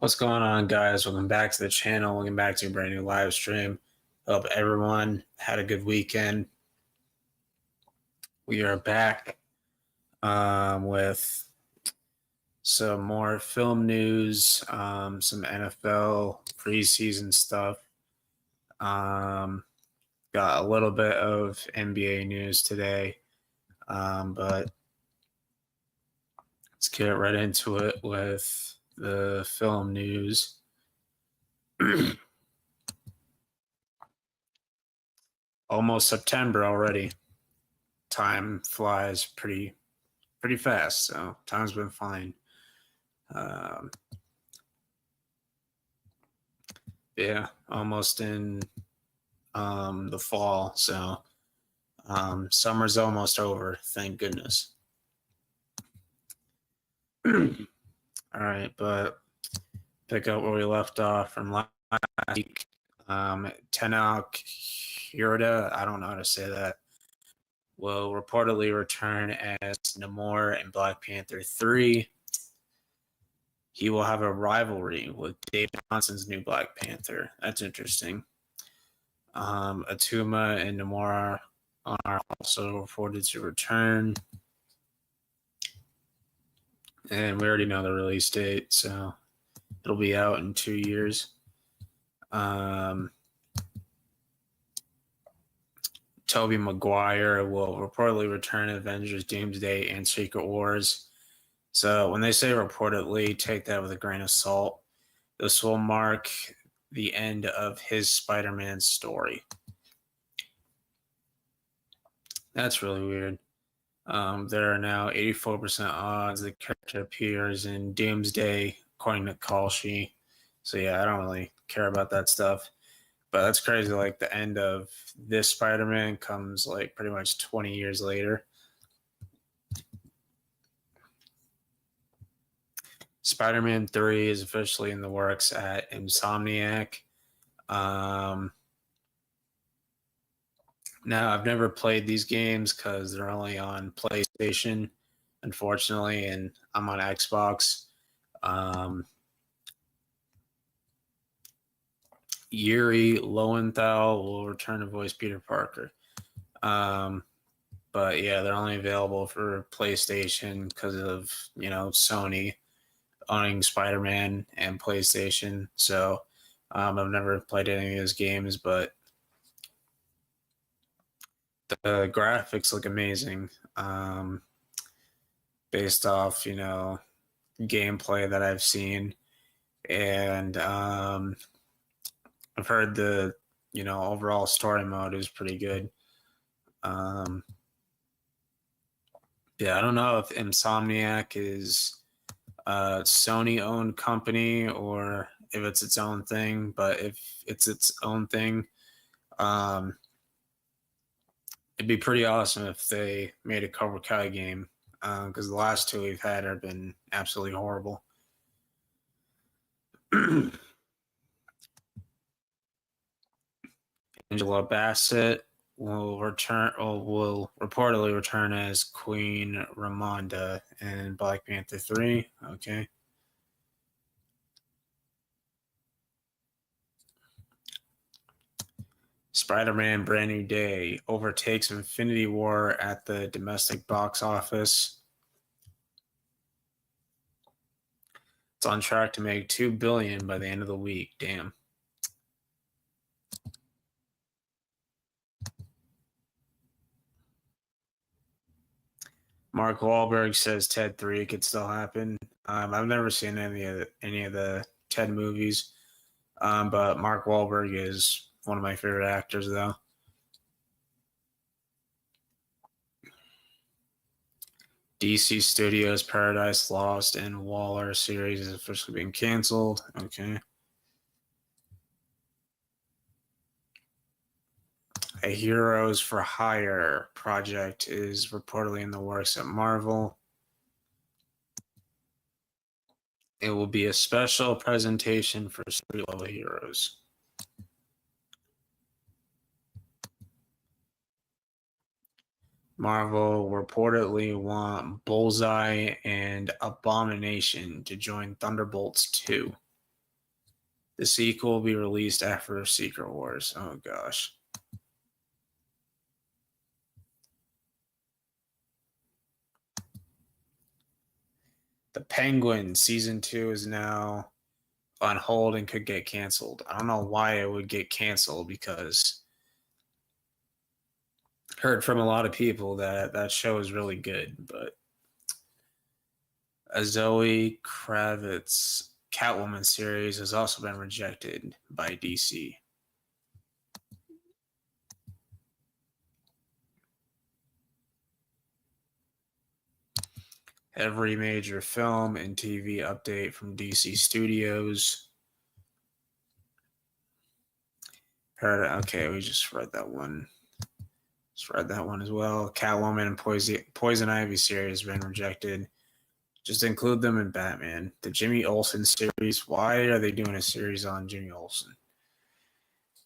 What's going on, guys? Welcome back to the channel. Welcome back to a brand new live stream. Hope everyone had a good weekend. We are back with some more film news, some NFL preseason stuff. Got a little bit of NBA news today, but let's get right into it with the film news. Almost September already. Time flies pretty fast, so time's been fine. Yeah, almost in the fall, so summer's almost over, thank goodness. All right, but pick up where we left off from last week. Tenoch Huerta, I don't know how to say that, will reportedly return as Namor in Black Panther 3. He will have a rivalry with Dave Johnson's new Black Panther. That's interesting. Atuma and Namor are also reported to return. And we already know the release date, so it'll be out in 2 years. Tobey Maguire will reportedly return in Avengers Doomsday and Secret Wars. So when they say reportedly, take that with a grain of salt. This will mark the end of his Spider-Man story. That's really weird. There are now 84% odds the character appears in Doomsday, according to Kalshi. So yeah, I don't really care about that stuff. But that's crazy. Like the end of this Spider-Man comes like pretty much 20 years later. Spider-Man 3 is officially in the works at Insomniac. Now, I've never played these games because they're only on PlayStation, unfortunately, and I'm on Xbox. Yuri Lowenthal will return to voice Peter Parker. But yeah, they're only available for PlayStation because of, Sony owning Spider-Man and PlayStation. So I've never played any of those games, but the graphics look amazing. Based off, gameplay that I've seen. And I've heard the, overall story mode is pretty good. Yeah, I don't know if Insomniac is a Sony-owned company or if it's its own thing, but if it's its own thing, it'd be pretty awesome if they made a Cobra Kai game, because the last two we've had have been absolutely horrible. Angela Bassett will reportedly return as Queen Ramonda in Black Panther 3. Okay. Spider-Man Brand New Day overtakes Infinity War at the domestic box office. It's on track to make $2 billion by the end of the week. Damn. Mark Wahlberg says Ted 3 could still happen. I've never seen any of the Ted movies, but Mark Wahlberg is one of my favorite actors, though. DC Studios Paradise Lost and Waller series is officially being canceled. Okay. A Heroes for Hire project is reportedly in the works at Marvel. It will be a special presentation for street-level heroes. Marvel reportedly want Bullseye and Abomination to join Thunderbolts 2. The sequel will be released after Secret Wars. Oh gosh. The Penguin season 2 is now on hold and could get canceled. I don't know why it would get canceled because heard from a lot of people that that show is really good, but a Zoe Kravitz Catwoman series has also been rejected by DC. Every major film and TV update from DC Studios. Heard, okay, we just read that one. Just read that one as well. Catwoman and Poison Ivy series have been rejected. Just include them in Batman. The Jimmy Olsen series. Why are they doing a series on Jimmy Olsen?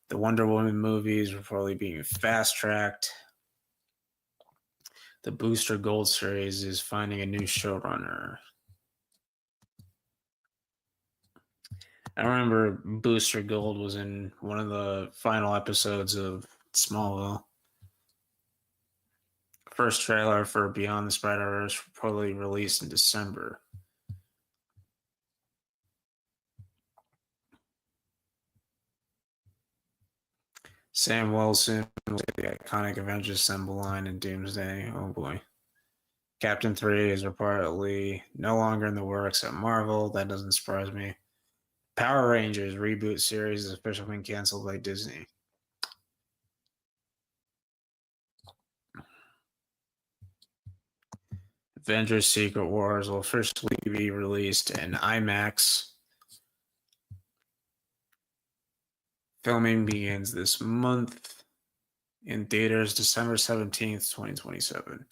The Wonder Woman movies were probably being fast tracked. The Booster Gold series is finding a new showrunner. I remember Booster Gold was in one of the final episodes of Smallville. First trailer for Beyond the Spider-Verse probably released in December. Sam Wilson was the iconic Avengers symbol line in Doomsday. Oh boy. Captain 3 is reportedly no longer in the works at Marvel. That doesn't surprise me. Power Rangers reboot series is officially been canceled by Disney. Avengers Secret Wars will officially be released in IMAX. Filming begins this month in theaters December 17th, 2027.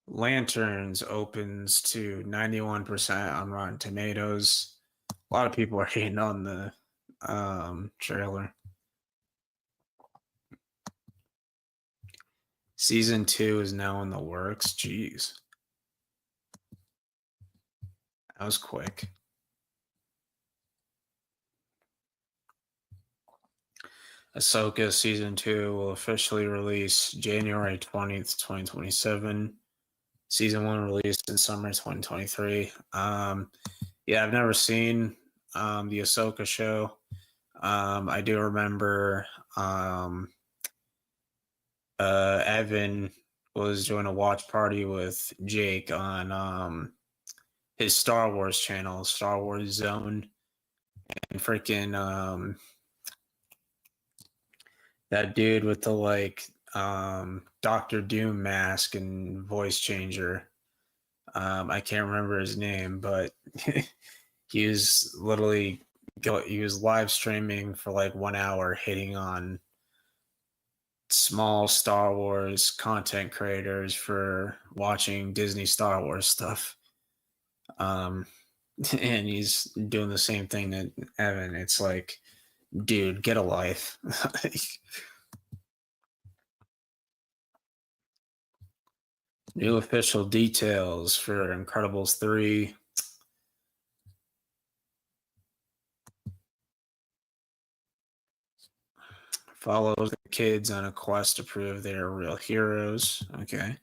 Lanterns opens to 91% on Rotten Tomatoes. A lot of people are hating on the trailer. Season 2 is now in the works. Jeez. That was quick. Ahsoka Season 2 will officially release January 20th, 2027. Season 1 released in summer 2023. Yeah, I've never seen the Ahsoka show. I do remember Evan was doing a watch party with Jake on his Star Wars channel, Star Wars Zone, and freaking that dude with the like Doctor Doom mask and voice changer. I can't remember his name, but he was literally he was live streaming for like 1 hour, hitting on small Star Wars content creators for watching Disney Star Wars stuff. And he's doing the same thing that Evan. It's like, dude, get a life. New official details for Incredibles 3. Follows the kids on a quest to prove they are real heroes. Okay.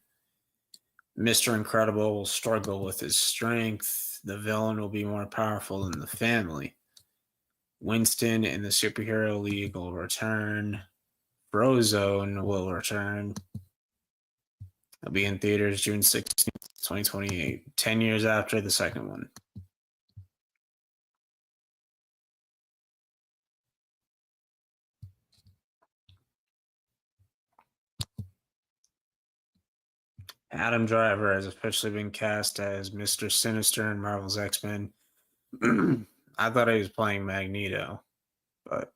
Mr. Incredible will struggle with his strength. The villain will be more powerful than the family. Winston and the Superhero League will return. Frozone will return. It'll be in theaters June 16th, 2028, 10 years after the second one. Adam Driver has officially been cast as Mr. Sinister in Marvel's X-Men. I thought he was playing Magneto, but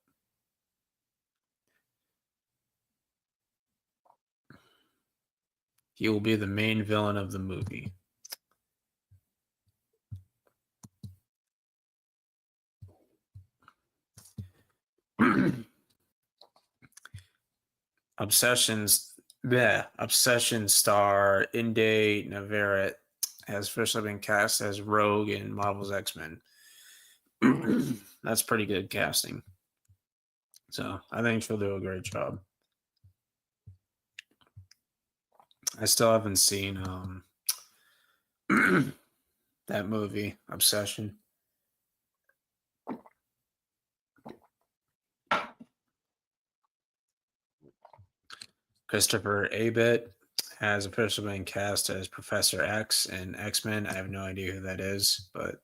he will be the main villain of the movie. Obsessions Yeah, Obsession star Inde Navarrete has officially been cast as Rogue in Marvel's X Men. That's pretty good casting. So I think she'll do a great job. I still haven't seen that movie, Obsession. Christopher Abbott has officially been cast as Professor X in X Men. I have no idea who that is, but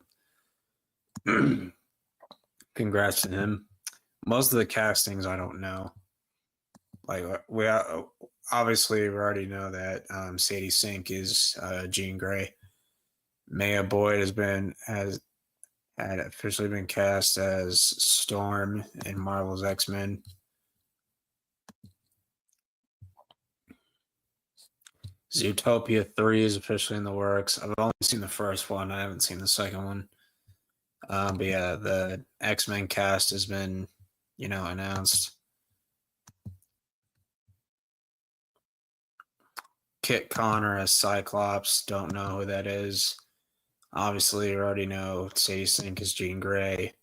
congrats to him. Most of the castings I don't know. Like we obviously we already know that Sadie Sink is Jean Grey. Maya Boyd has had officially been cast as Storm in Marvel's X Men. Zootopia 3 is officially in the works. I've only seen the first one. I haven't seen the second one. But yeah, the X Men cast has been, announced. Kit Connor as Cyclops. Don't know who that is. Obviously, you already know Sadie Sink is Jean Grey.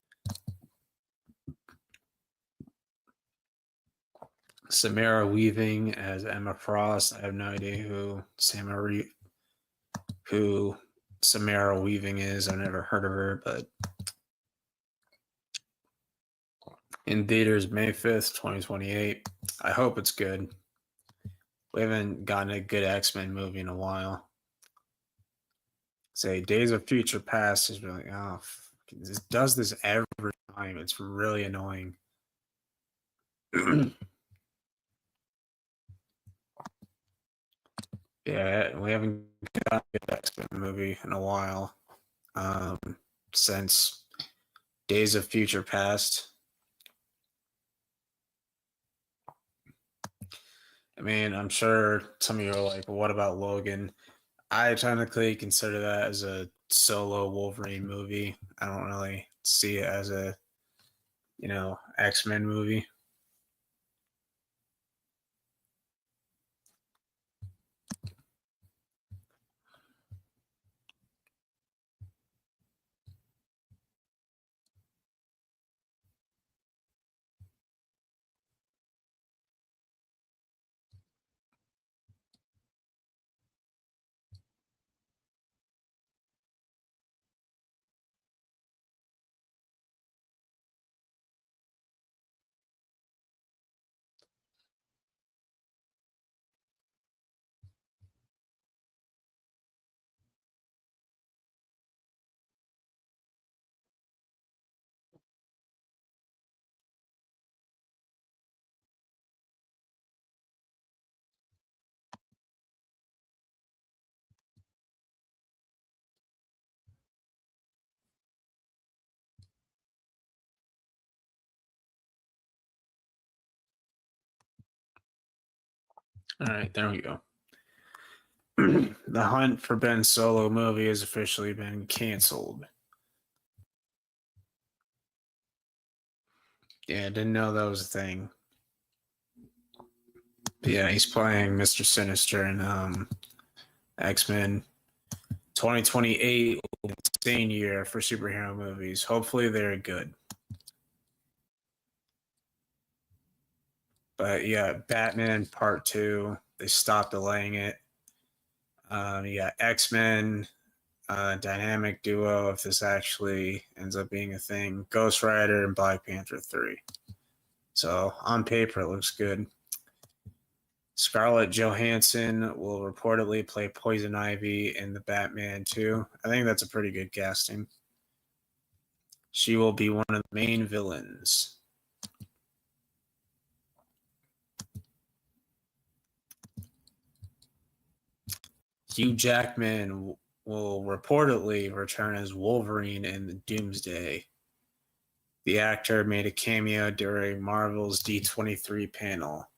Samara Weaving as Emma Frost. I have no idea who Samara Weaving is. I've never heard of her, but in theaters May 5th, 2028. I hope it's good. We haven't gotten a good X-Men movie in a while. Say Days of Future Past is really this does this every time. It's really annoying. Yeah, we haven't got a good X-Men movie in a while. Since Days of Future Past. I mean, I'm sure some of you are like, well, what about Logan? I technically consider that as a solo Wolverine movie. I don't really see it as a, X-Men movie. All right, there we go. The hunt for Ben Solo movie has officially been canceled. Yeah, didn't know that was a thing. But yeah, he's playing Mr. Sinister in X-Men. 2028 will be an insane year for superhero movies. Hopefully they're good. But yeah, Batman Part 2, they stopped delaying it. You got X-Men, dynamic duo, if this actually ends up being a thing. Ghost Rider and Black Panther 3. So on paper, it looks good. Scarlett Johansson will reportedly play Poison Ivy in the Batman 2. I think that's a pretty good casting. She will be one of the main villains. Hugh Jackman will reportedly return as Wolverine in the Doomsday. The actor made a cameo during Marvel's D23 panel.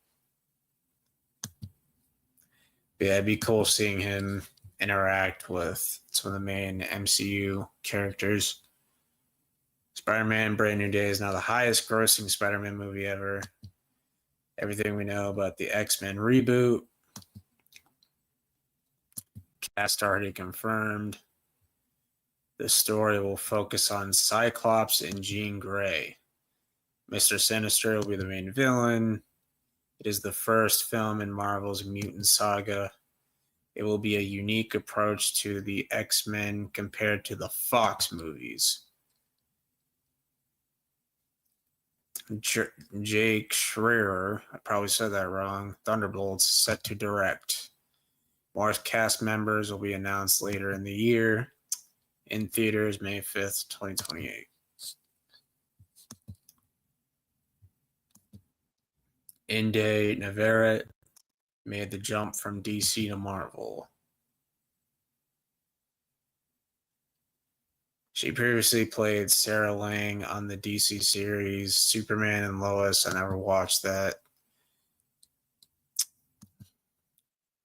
Yeah, it'd be cool seeing him interact with some of the main MCU characters. Spider-Man Brand New Day is now the highest grossing Spider-Man movie ever. Everything we know about the X-Men reboot. cast already confirmed. The story will focus on Cyclops and Jean Grey. Mr. Sinister will be the main villain. It is the first film in Marvel's mutant saga. It will be a unique approach to the X-Men compared to the Fox movies. Jake Schreier, I probably said that wrong, Thunderbolts, set to direct. More cast members will be announced later in the year. In theaters, May 5th, 2028. Inde Navarrete made the jump from DC to Marvel. She previously played Sarah Lang on the DC series Superman and Lois. I never watched that.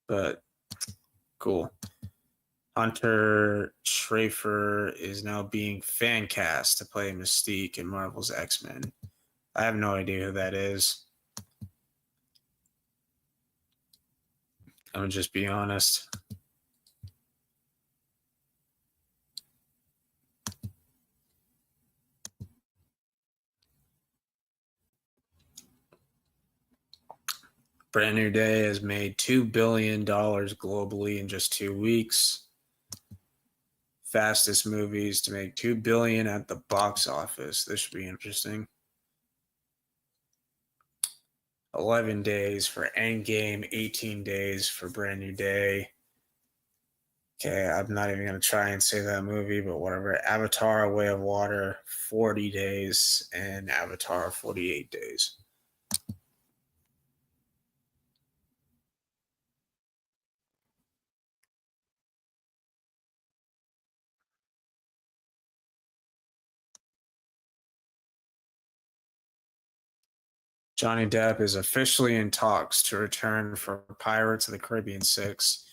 But cool. Hunter Schafer is now being fan cast to play Mystique in Marvel's X-Men. I have no idea who that is. I'm gonna just be honest. Brand New Day has made $2 billion globally in just 2 weeks. Fastest movies to make $2 billion at the box office. This should be interesting. 11 days for Endgame, 18 days for Brand New Day. Okay, I'm not even going to try and say that movie, but whatever. Avatar, A Way of Water, 40 days, and Avatar, 48 days. Johnny Depp is officially in talks to return for Pirates of the Caribbean 6.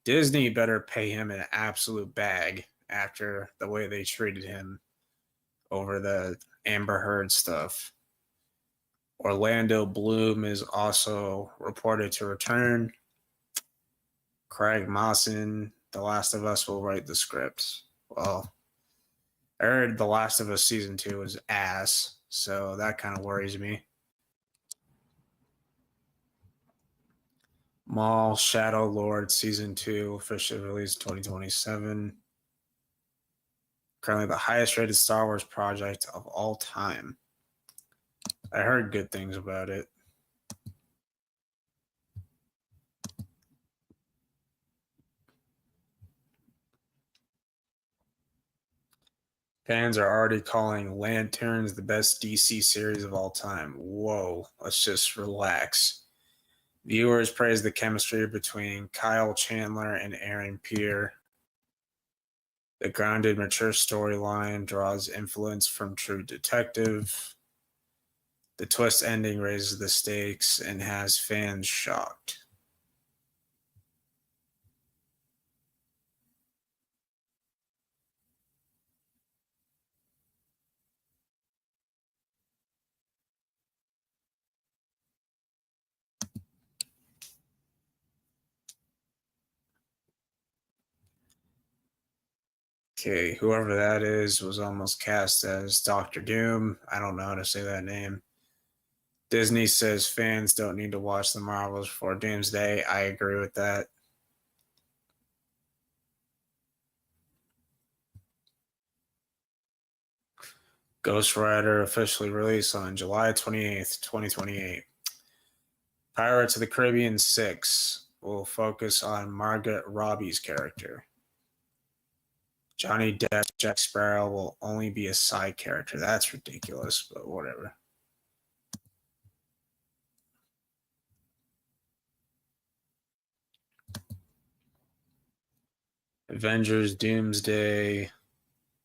Disney better pay him an absolute bag after the way they treated him over the Amber Heard stuff. Orlando Bloom is also reported to return. Craig Mazin, The Last of Us, will write the script. Well, I heard The Last of Us Season 2 was ass, so that kind of worries me. Maul Shadow Lord Season 2 officially released 2027. Currently the highest rated Star Wars project of all time. I heard good things about it. Fans are already calling Lanterns the best DC series of all time. Whoa, let's just relax. Viewers praise the chemistry between Kyle Chandler and Aaron Pierre. The grounded, mature storyline draws influence from True Detective. The twist ending raises the stakes and has fans shocked. Okay, whoever that is was almost cast as Doctor Doom. I don't know how to say that name. Disney says fans don't need to watch the Marvels before Doomsday. I agree with that. Ghost Rider officially released on July 28th, 2028. Pirates of the Caribbean 6 will focus on Margaret Robbie's character. Johnny Depp's Jack Sparrow will only be a side character. That's ridiculous, but whatever. Avengers Doomsday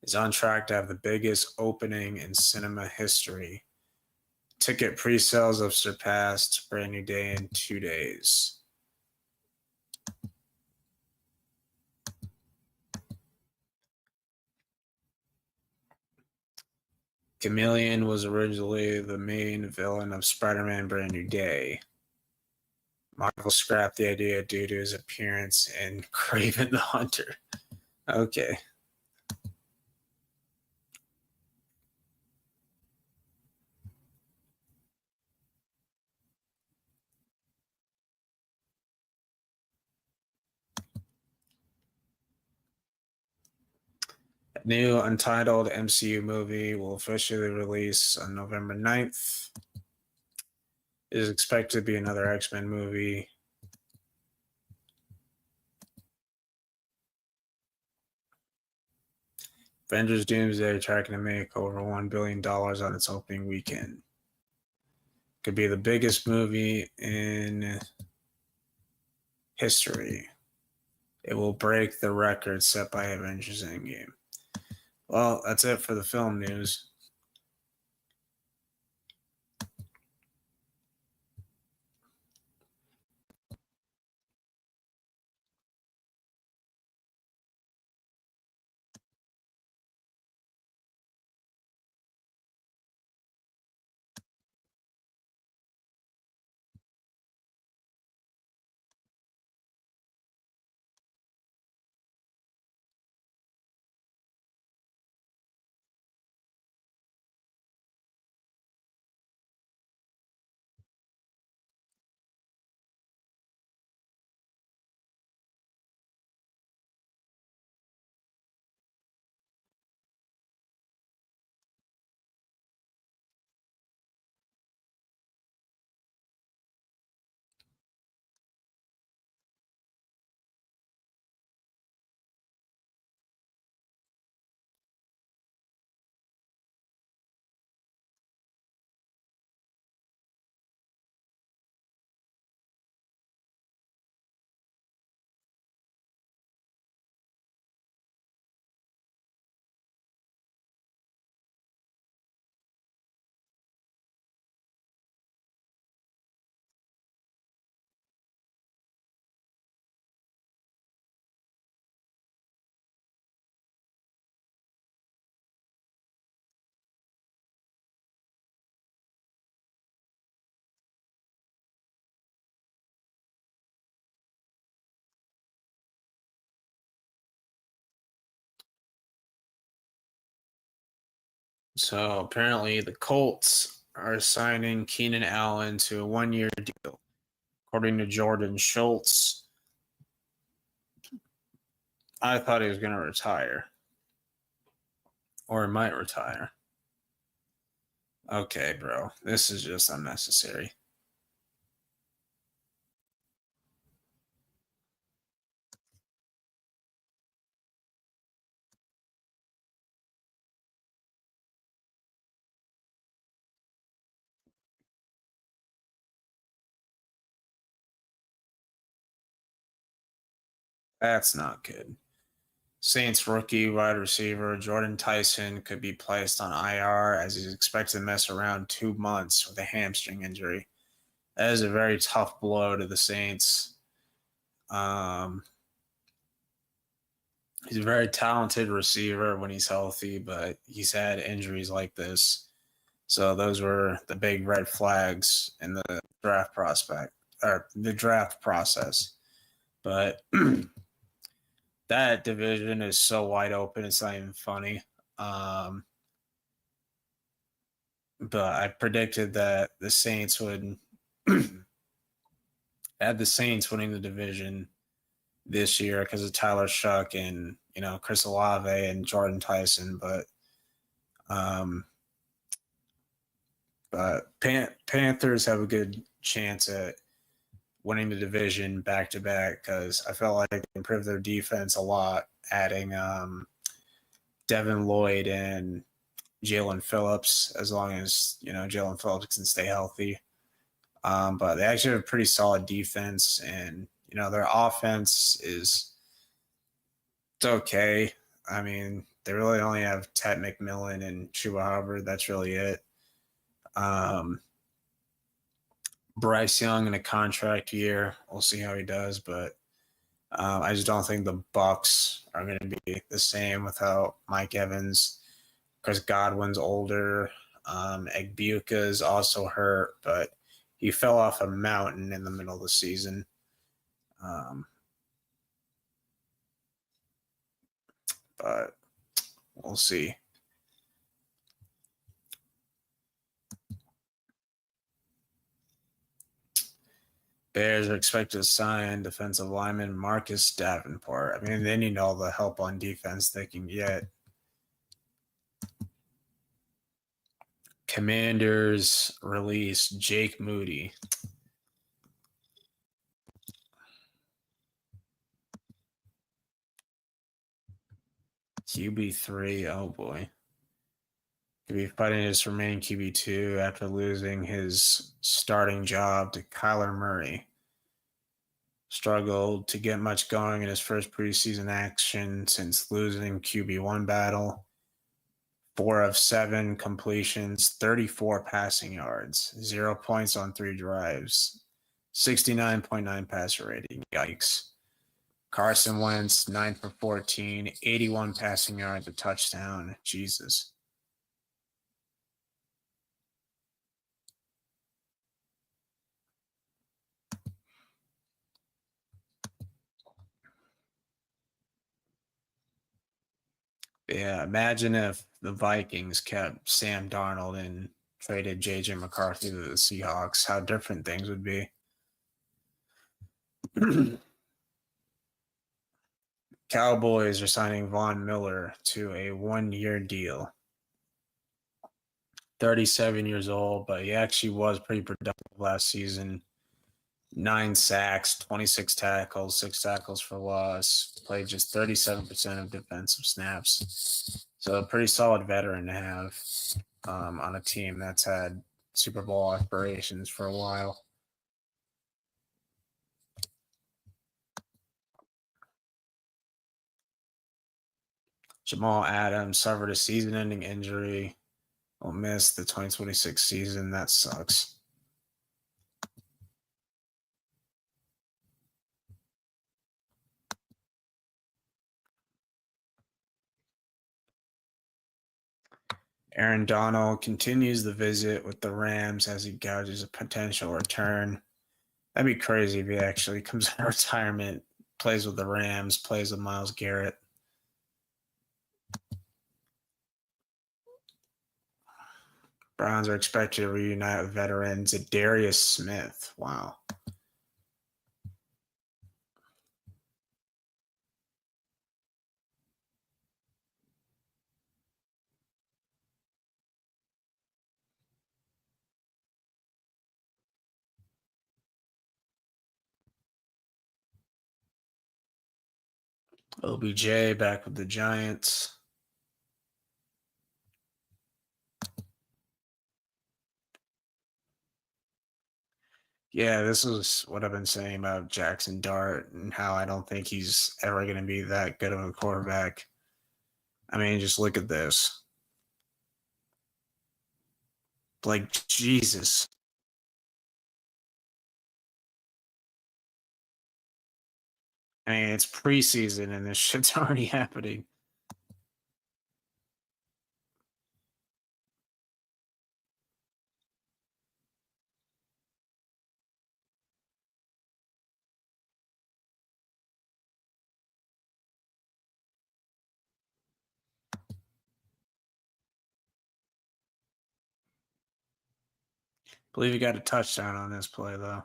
is on track to have the biggest opening in cinema history. Ticket pre-sales have surpassed Brand New Day in 2 days. Chameleon was originally the main villain of Spider-Man Brand New Day. Marvel scrapped the idea due to his appearance in Kraven the Hunter. Okay. A new untitled MCU movie will officially release on November 9th. It is expected to be another X-Men movie. Avengers Doomsday tracking to make over $1 billion on its opening weekend. Could be the biggest movie in history. It will break the record set by Avengers Endgame. Well, that's it for the film news. So apparently the Colts are signing Keenan Allen to a 1-year deal. According to Jordan Schultz, I thought he was going to retire. Or he might retire. Okay, bro. This is just unnecessary. That's not good. Saints rookie wide receiver Jordan Tyson could be placed on IR as he's expected to miss around 2 months with a hamstring injury. That is a very tough blow to the Saints. He's a very talented receiver when he's healthy, but he's had injuries like this. So those were the big red flags in the draft prospect or the draft process. But that division is so wide open, it's not even funny. But I predicted that the Saints would had the Saints winning the division this year because of Tyler Shuck and Chris Olave and Jordan Tyson, but Panthers have a good chance at winning the division back to back because I felt like they improved their defense a lot, adding Devin Lloyd and Jalen Phillips, as long as Jalen Phillips can stay healthy. But they actually have a pretty solid defense, and their offense is it's okay. I mean, they really only have Ted McMillan and Chuba Hubbard. That's really it. Bryce Young in a contract year. We'll see how he does, but I just don't think the Bucs are going to be the same without Mike Evans. Chris Godwin's older. Egbuka is also hurt, but he fell off a mountain in the middle of the season. But we'll see. Bears are expected to sign defensive lineman Marcus Davenport. I mean, they need all the help on defense they can get. Commanders release Jake Moody. QB3, oh boy. Could be fighting his remaining QB2 after losing his starting job to Kyler Murray. Struggled to get much going in his first preseason action since losing QB1 battle. 4 of 7 completions, 34 passing yards, 0 points on 3 drives, 69.9 passer rating. Yikes. Carson Wentz, 9 for 14, 81 passing yards, a touchdown. Jesus. Yeah, imagine if the Vikings kept Sam Darnold and traded J.J. McCarthy to the Seahawks, how different things would be. Cowboys are signing Von Miller to a 1-year deal. 37 years old, but he actually was pretty productive last season. 9 sacks, 26 tackles, 6 tackles for loss, played just 37% of defensive snaps. So a pretty solid veteran to have on a team that's had Super Bowl aspirations for a while. Jamal Adams suffered a season-ending injury. Will miss the 2026 season. That sucks. Aaron Donald continues the visit with the Rams as he gouges a potential return. That'd be crazy if he actually comes out of retirement, plays with the Rams, plays with Myles Garrett. Browns are expected to reunite with veterans Darius Smith. Wow. OBJ back with the Giants. Yeah, this is what I've been saying about Jackson Dart and how I don't think he's ever going to be that good of a quarterback. I mean, just look at this. Like, Jesus. I mean, it's preseason and this shit's already happening. I believe he got a touchdown on this play, though.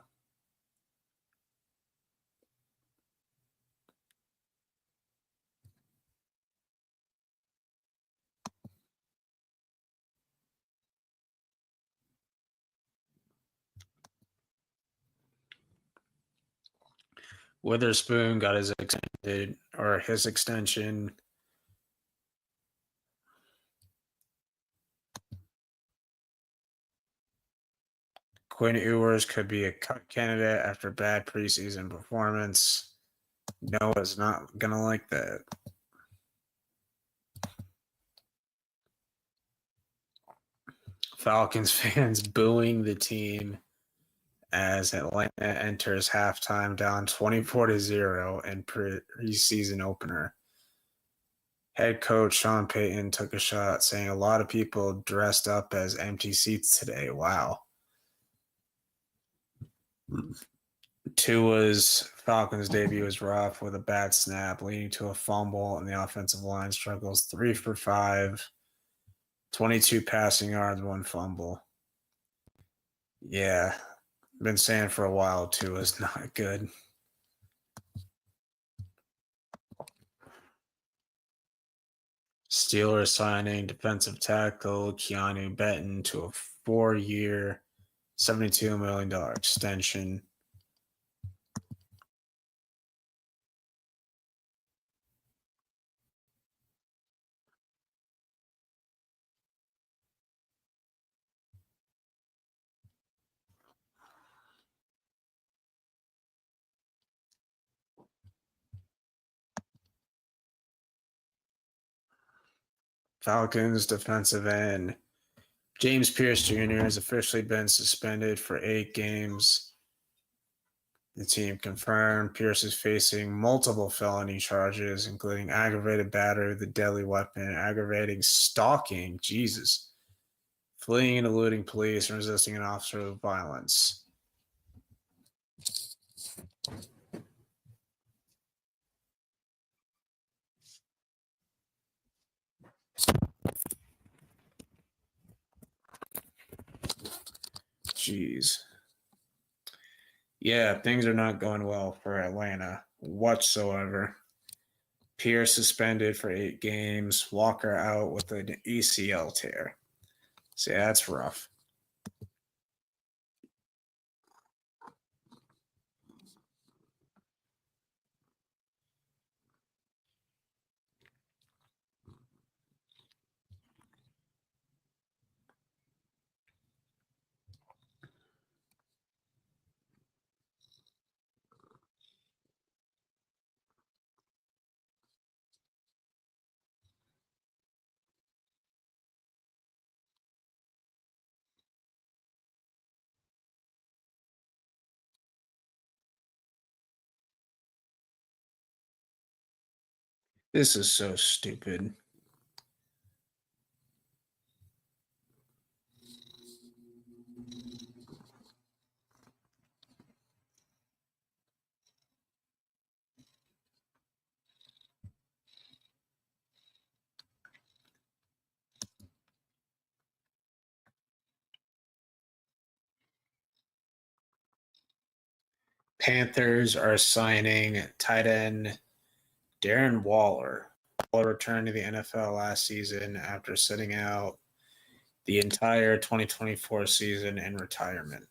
Witherspoon got his extension. Quinn Ewers could be a cut candidate after bad preseason performance. Noah's not going to like that. Falcons fans booing the team as Atlanta enters halftime down 24-0 in preseason opener. Head coach Sean Payton took a shot, saying a lot of people dressed up as empty seats today. Wow. Tua's Falcons debut was rough with a bad snap, leading to a fumble, and the offensive line struggles 3 for 5, 22 passing yards, 1 fumble. Yeah, been saying for a while Tua's not good. Steelers signing defensive tackle Keanu Benton to a 4-year, $72 million extension. Falcons defensive end James Pierce Jr. has officially been suspended for 8 games. The team confirmed Pierce is facing multiple felony charges, including aggravated battery with a deadly weapon, aggravating stalking, Jesus, fleeing and eluding police, and resisting an officer with violence. Jeez. Yeah, things are not going well for Atlanta whatsoever. Pierce suspended for 8 games. Walker out with an ACL tear. So yeah, that's rough. This is so stupid. Panthers are signing tight end Darren Waller. Waller returned to the NFL last season after sitting out the entire 2024 season in retirement.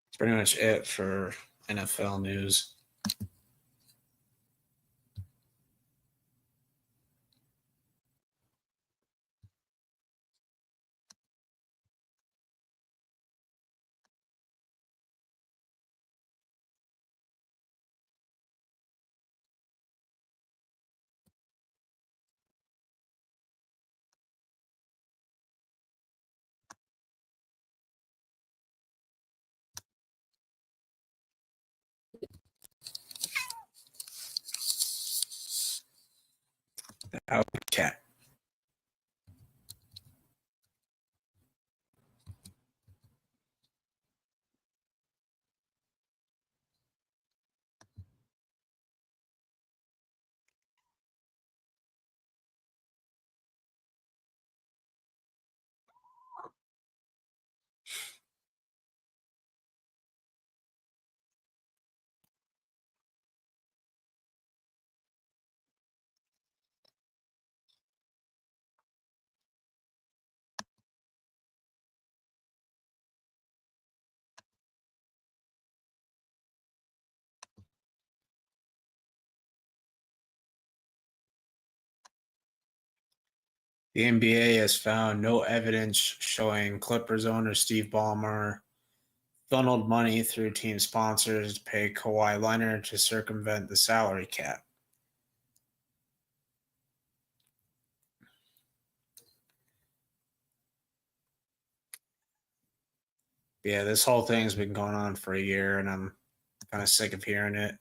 That's pretty much it for NFL news. Okay. The NBA has found no evidence showing Clippers owner Steve Ballmer funneled money through team sponsors to pay Kawhi Leonard to circumvent the salary cap. Yeah, this whole thing's been going on for a year, and I'm kind of sick of hearing it.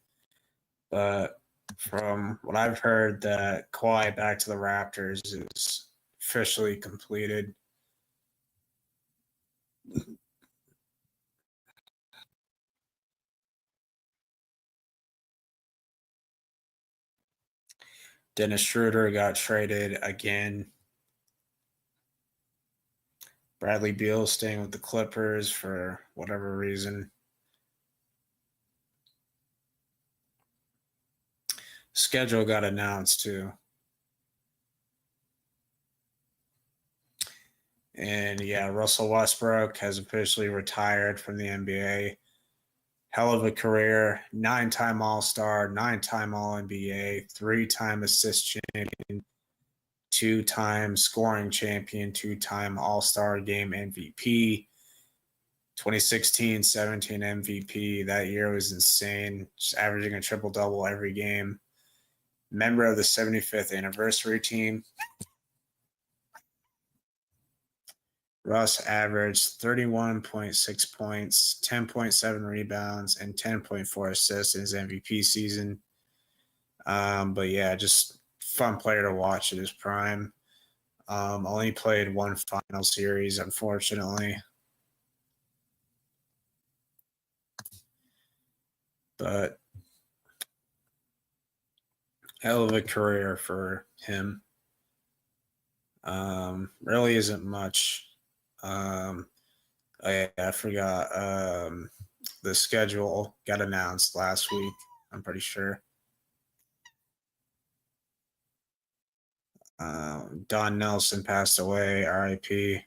But from what I've heard, that Kawhi back to the Raptors is officially completed. Dennis Schroeder got traded again. Bradley Beal staying with the Clippers for whatever reason. Schedule got announced too. And yeah, Russell Westbrook has officially retired from the NBA. Hell of a career, 9-time All-Star, 9-time All-NBA, 3-time assist champion, 2-time scoring champion, 2-time All-Star game MVP, 2016-17 MVP. That year was insane, just averaging a triple-double every game. Member of the 75th anniversary team. Russ averaged 31.6 points, 10.7 rebounds, and 10.4 assists in his MVP season. But yeah, just fun player to watch at his prime. Only played one final series, unfortunately. But hell of a career for him. Really isn't much. I forgot. The schedule got announced last week, I'm pretty sure. Don Nelson passed away, RIP.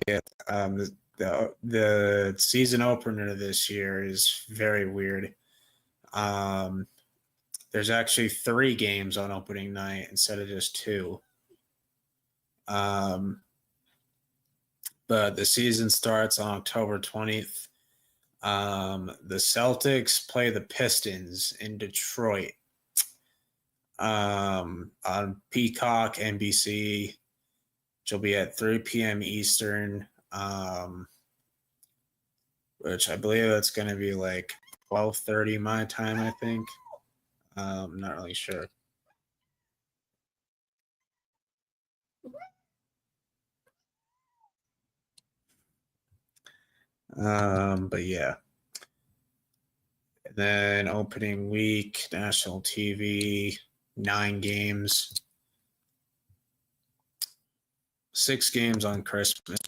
Yeah, the season opener this year is very weird. There's actually 3 games on opening night instead of just 2. But the season starts on October 20th. The Celtics play the Pistons in Detroit on Peacock, NBC, which will be at 3 p.m. Eastern, which I believe that's going to be like 12:30 my time, I think. I'm not really sure. But yeah. And then opening week, national TV, 9 games, 6 games on Christmas.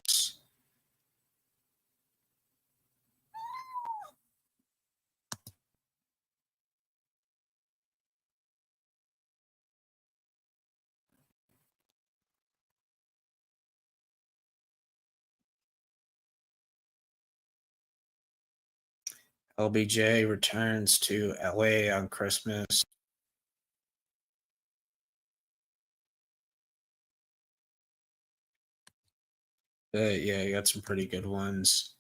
LBJ returns to LA on Christmas. Yeah, you got some pretty good ones.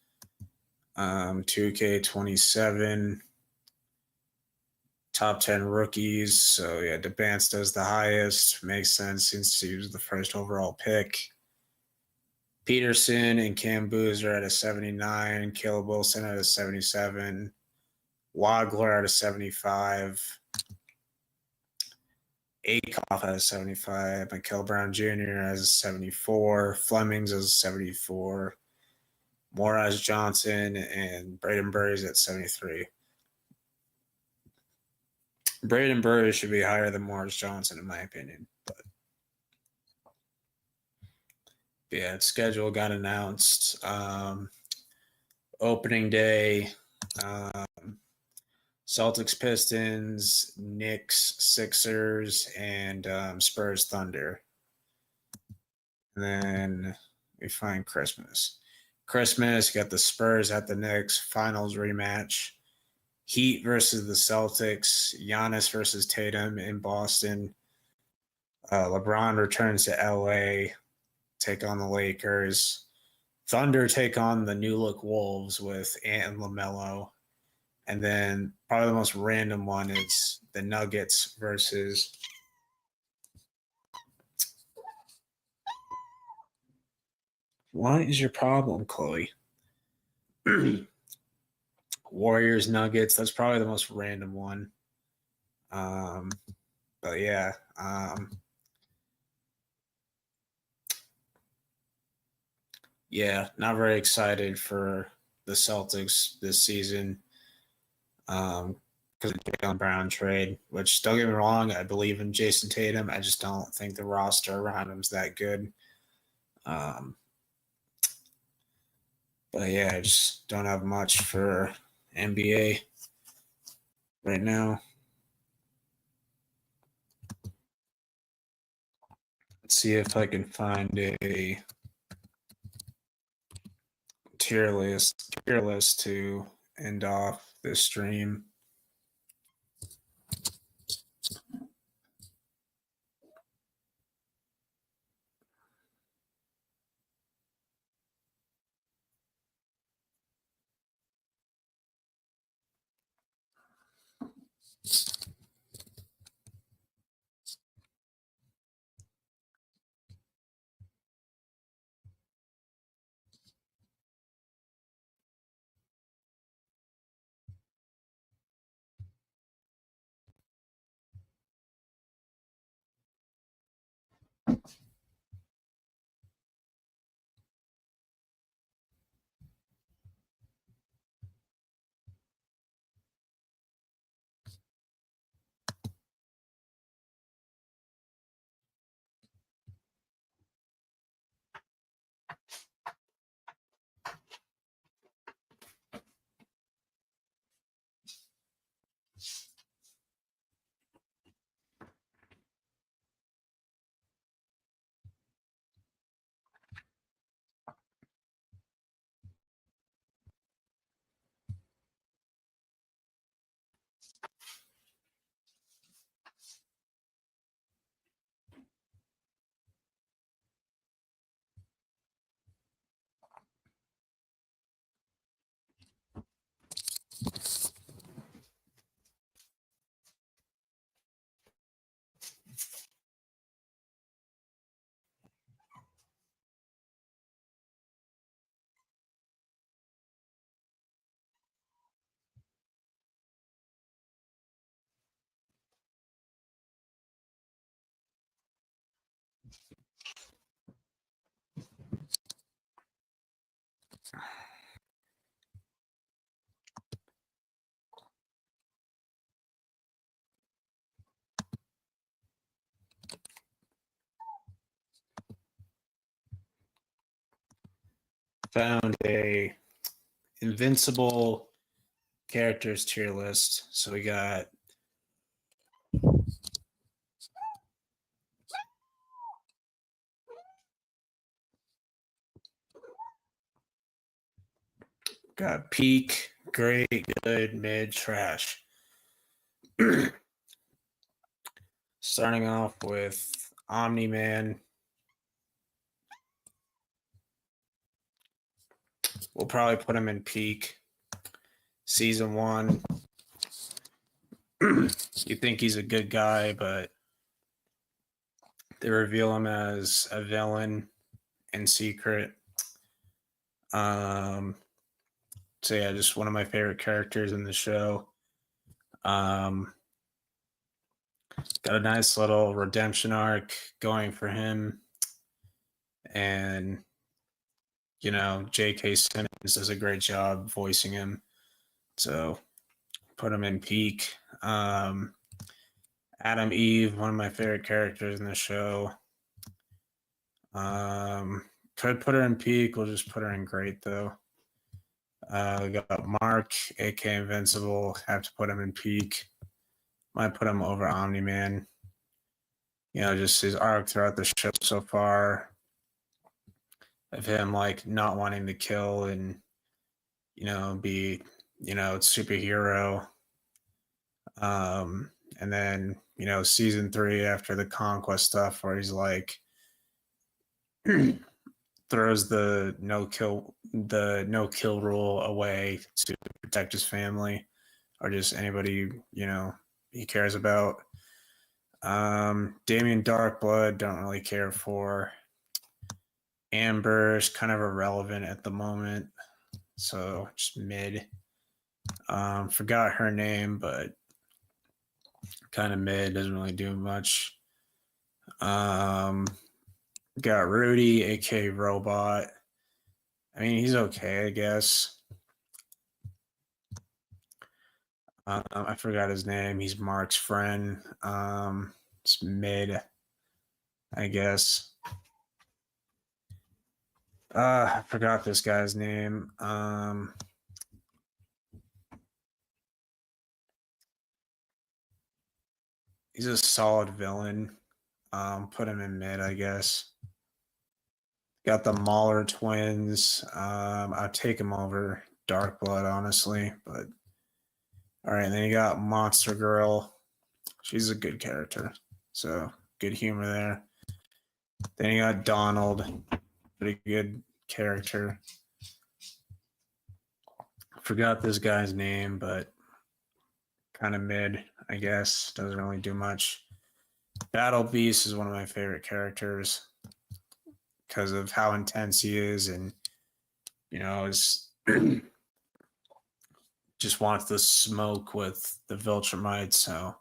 2K27, top 10 rookies. So yeah, DeBance does the highest. Makes sense since he was the first overall pick. Peterson and Cam Boozer at a 79, Caleb Wilson at a 77, Wagler at a 75, Akoff at a 75, Mikel Brown Jr. as a 74, Flemings as a 74, Morris Johnson and Braden Burries at 73. Braden Burries should be higher than Morris Johnson, in my opinion. But yeah, its schedule got announced. Opening day, Celtics, Pistons, Knicks, Sixers, and Spurs, Thunder. And then we find Christmas. Christmas, you got the Spurs at the Knicks, finals rematch. Heat versus the Celtics, Giannis versus Tatum in Boston. LeBron returns to LA, take on the Lakers. Thunder take on the new look Wolves with Ant and LaMelo. And then probably the most random one is the Nuggets versus what is your problem, Chloe? Warriors Nuggets. That's probably the most random one. But yeah. Yeah, not very excited for the Celtics this season. Because of the Jaylen Brown trade, which don't get me wrong, I believe in Jason Tatum. I just don't think the roster around him is that good. But yeah, I just don't have much for NBA right now. Let's see if I can find a tier list to end off this stream. Found a Invincible characters tier list. So we got peak, great, good, mid, trash. Starting off with Omni-Man. We'll probably put him in peak. Season 1. You think he's a good guy, but they reveal him as a villain in secret. So yeah, just one of my favorite characters in the show. Got a nice little redemption arc going for him. And, you know, J.K. Simmons does a great job voicing him. So put him in peak. Adam Eve, one of my favorite characters in the show. Could put her in peak. We'll just put her in great, though. We got Mark, aka Invincible. Have to put him in peak. Might put him over Omni-Man. You know, just his arc throughout the show so far of him like not wanting to kill and, you know, be, you know, superhero. And then, you know, season 3 after the conquest stuff where he's like throws the no kill rule away to protect his family or just anybody, you know, he cares about. Damien Darkblood, don't really care for. Amber's kind of irrelevant at the moment, so just mid. Forgot her name, but kind of mid, doesn't really do much. Got Rudy, aka Robot. I mean, he's okay, I guess. I forgot his name. He's Mark's friend. It's mid, I guess. I forgot this guy's name. He's a solid villain. Put him in mid, I guess. Got the Mauler twins. I'll take him over Darkblood, honestly. But all right, then you got Monster Girl. She's a good character, so good humor there. Then you got Donald, pretty good character. Forgot this guy's name, but kind of mid, I guess. Doesn't really do much. Battle Beast is one of my favorite characters because of how intense he is, and is just wants to smoke with the Viltrumites. So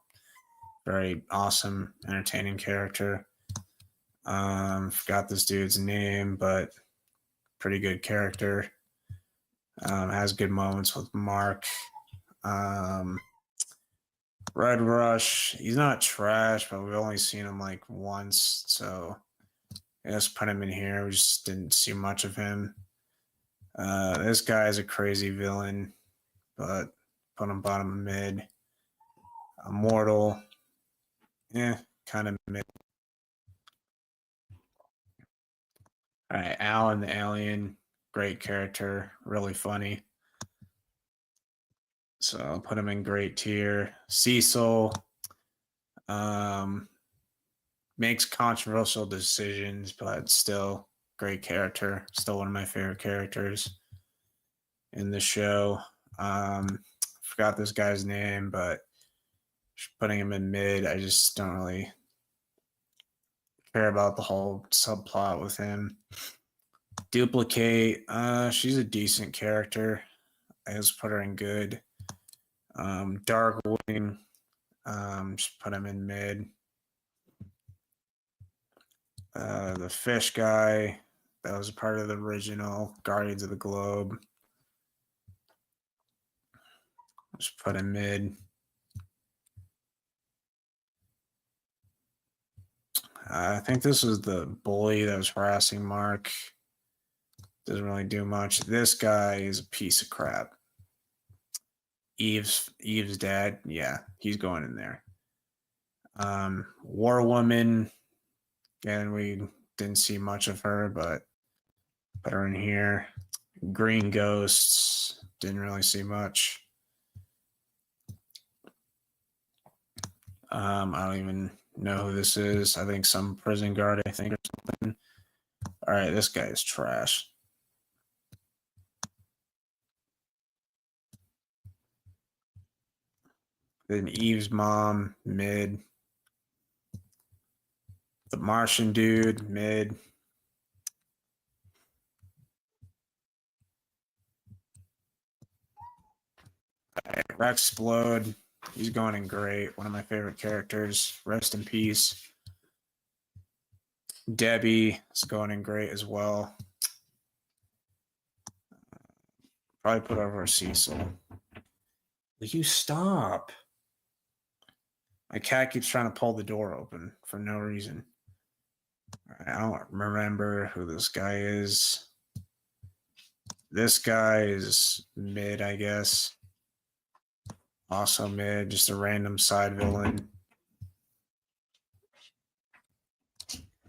very awesome, entertaining character. Forgot this dude's name, but pretty good character. Has good moments with Mark. Red Rush, he's not trash, but we've only seen him like once, so I guess put him in here. We just didn't see much of him. This guy is a crazy villain, but put him bottom mid. Immortal, kind of mid. All right, Alan the Alien, great character, really funny. So I'll put him in great tier. Cecil makes controversial decisions, but still great character. Still one of my favorite characters in the show. Forgot this guy's name, but putting him in mid, I just don't really care about the whole subplot with him. Duplicate, she's a decent character. I just put her in good. Darkwing, just put him in mid. The fish guy, that was part of the original Guardians of the Globe. Just put him mid. I think this was the bully that was harassing Mark. Doesn't really do much. This guy is a piece of crap. Eve's dad, yeah, he's going in there. War Woman, again, we didn't see much of her, but put her in here. Green Ghosts, didn't really see much. I don't even know who this is. I think some prison guard, or something. All right, this guy is trash. Then Eve's mom, mid. The Martian dude, mid. Rexplode, he's going in great. One of my favorite characters. Rest in peace. Debbie is going in great as well. Probably put over Cecil. Will you stop? My cat keeps trying to pull the door open for no reason. I don't remember who this guy is. This guy is mid, I guess. Also mid, just a random side villain.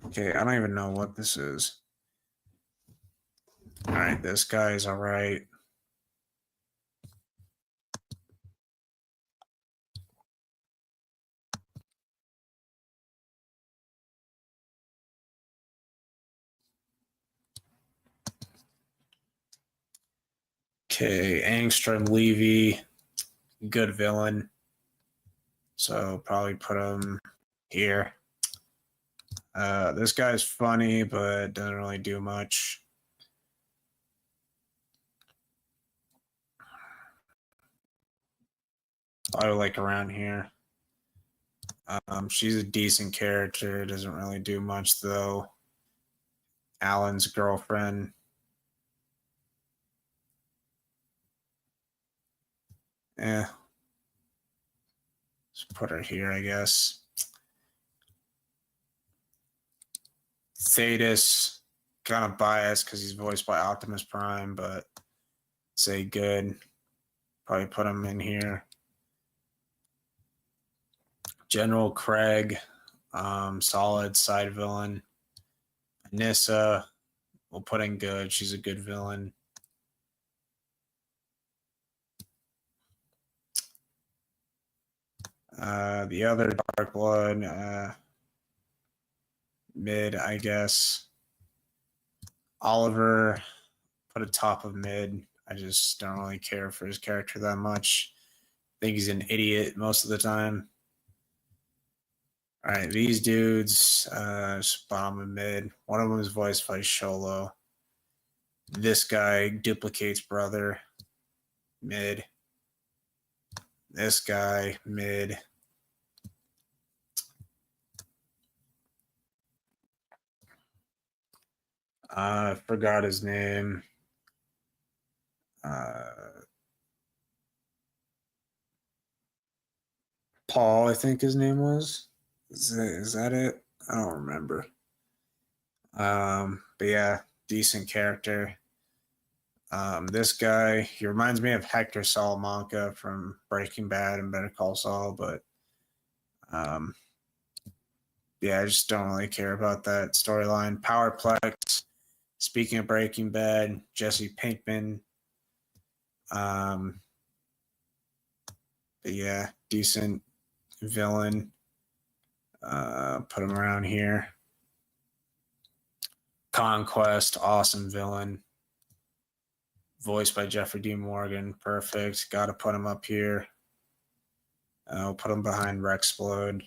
Okay, I don't even know what this is. All right, this guy is all right. Okay, Angstrom Levy, good villain. So probably put him here. This guy's funny, but doesn't really do much. I like around here. She's a decent character. Doesn't really do much though. Alan's girlfriend. Yeah. Let's put her here, I guess. Thetis, kind of biased because he's voiced by Optimus Prime, but say good. Probably put him in here. General Craig, solid side villain. Nissa, we'll put in good. She's a good villain. The other Dark Blood, mid, I guess. Oliver, put a top of mid. I just don't really care for his character that much. I think he's an idiot most of the time. All right, these dudes, bottom and mid. One of them is voiced by Sholo. This guy duplicates brother, mid. This guy, mid. I forgot his name. Paul, I think his name was. Is that it? I don't remember. But yeah, decent character. This guy, he reminds me of Hector Salamanca from Breaking Bad and Better Call Saul, but yeah, I just don't really care about that storyline. Powerplex. Speaking of Breaking Bad, Jesse Pinkman. But yeah, decent villain. Put him around here. Conquest, awesome villain. Voiced by Jeffrey D. Morgan, perfect. Got to put him up here. I'll put him behind Rexplode.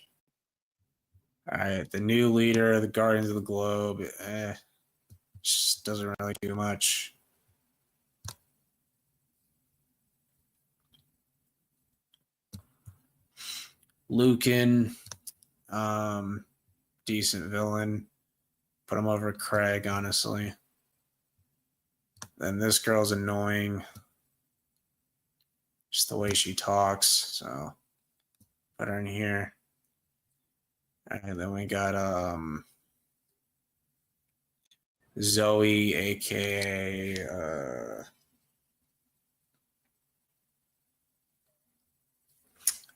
All right, the new leader, the Guardians of the Globe, just doesn't really do much. Lucan, decent villain. Put him over Craig, honestly. Then this girl's annoying. Just the way she talks. So put her in here. All right, then we got Zoe, aka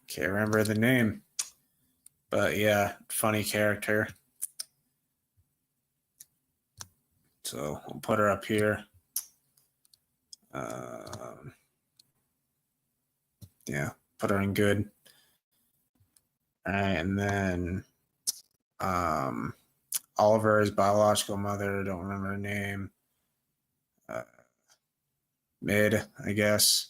can't remember the name. But yeah, funny character. So I'll put her up here. Yeah, put her in good. All right, and then Oliver's biological mother, don't remember her name. Mid, I guess.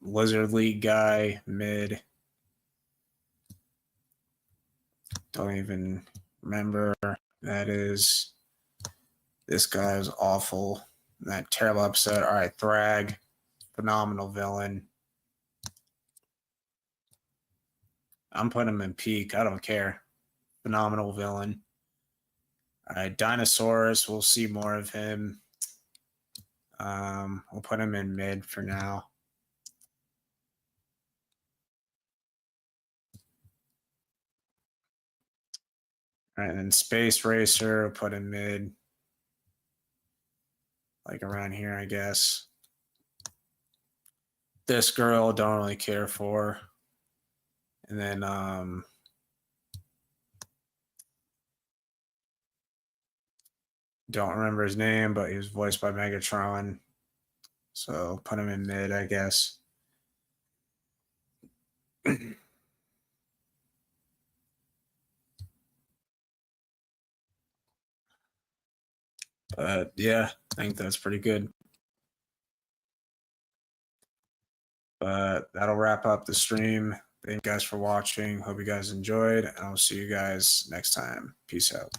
Lizard League guy, mid. Don't even remember. That is. This guy is awful. That terrible episode. All right, Thrag, phenomenal villain. I'm putting him in peak. I don't care. Phenomenal villain. All right, Dinosaurus. We'll see more of him. We'll put him in mid for now. All right, and Space Racer. We'll put in mid. Like around here, I guess. This girl, don't really care for. And then don't remember his name, but he was voiced by Megatron. So put him in mid, I guess. But yeah, I think that's pretty good. But that'll wrap up the stream. Thank you guys for watching. Hope you guys enjoyed, and I'll see you guys next time. Peace out.